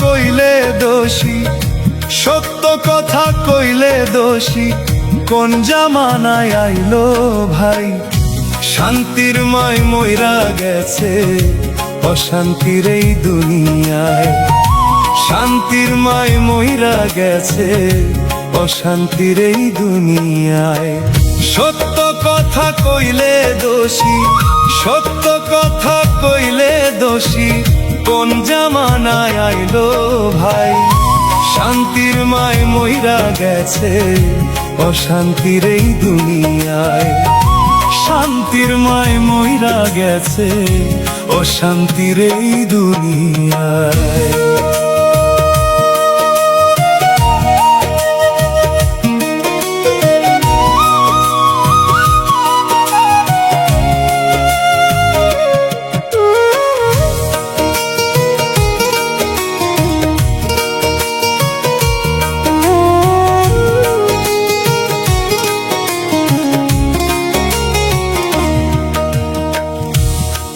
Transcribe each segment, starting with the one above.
কইলে দোষী, সত্য কথা কইলে দোষী, কোন জামানায় আইলো ভাই। শান্তির মাই মইরা গেছে অশান্তির এই দুনিয়ায়, শান্তির মাই মইরা গেছে অশান্তির এই দুনিয়ায়। সত্য কথা কইলে দোষী, সত্য কথা কইলে দোষী, কোন জামানায় আইলো ভাই। শান্তির মাই মইরা গেছে অশান্তির এই দুনিয়ায়, শান্তির মাই মইরা গেছে অশান্তির এই দুনিয়ায়।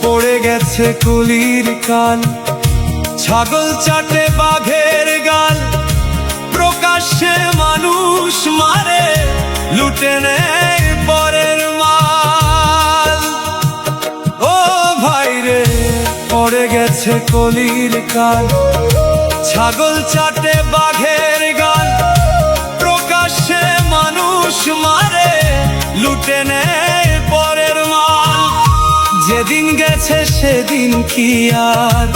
পড়ে গেছে কলির কাল, ছাগল চাটে বাঘের গাল, প্রকাশ্যে মানুষ মারে, লুটে নেয় পরের মাল। ও ভাই রে, পড়ে গেছে কলির কাল, ছাগল চাটে বাঘের গাল, প্রকাশ্যে মানুষ মারে, লুটে নেয় পরের মাল। যেদিন গেছে সেদিন কি আর,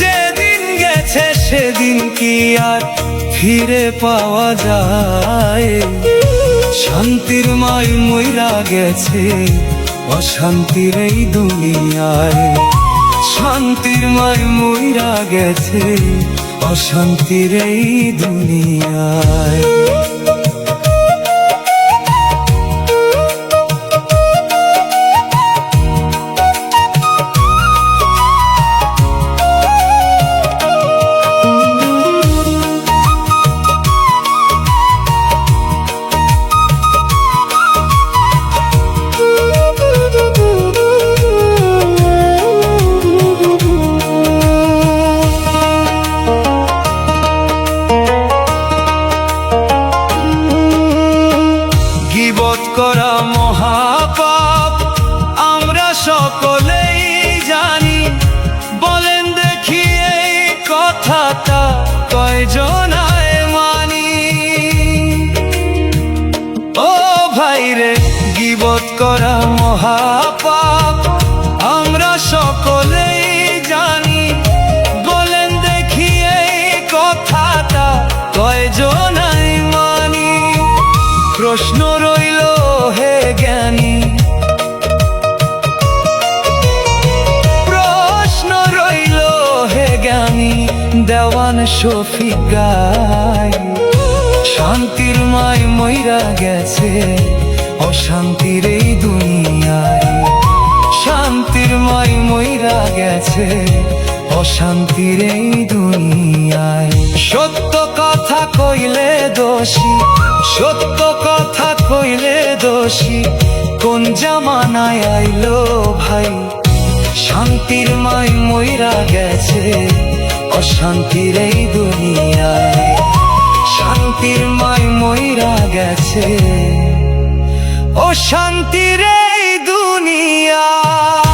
যেদিন গেছে সেদিন কি আর ফিরে পাওয়া যায়। শান্তির মাই মইরা গেছে অশান্তির এই দুনিয়ায়, শান্তির মাই মইরা গেছে অশান্তির এই দুনিয়ায়। গীবত করা মহাপাপ আমরা সকলেই জানি, বলেন দেখি এই কথাটা কয়জনায় মানি। ও ভাই রে, গীবত করা মহাপাপ আমরা সকলেই জানি, বলেন দেখি এই কথাটা কয়জনায় মানি। প্রশ্ন রইল হে জ্ঞানী, প্রশ্ন রইল হে জ্ঞানী, দেওয়ান শফিক গায়। শান্তির মাই মইরা গেছে অশান্তির এই দুনিয়ায়, শান্তির মাই মইরা গেছে অশান্তির এই দুনিয়ায়। সত্য কথা কইলে দোষী, সত্য কথা কইলে দোষী, কোন জামানায় আইলো ভাই। শান্তির মাই মইরা গেছে অশান্তির এই দুনিয়ায়, শান্তির মাই মইরা গেছে অশান্তির এই দুনিয়ায়।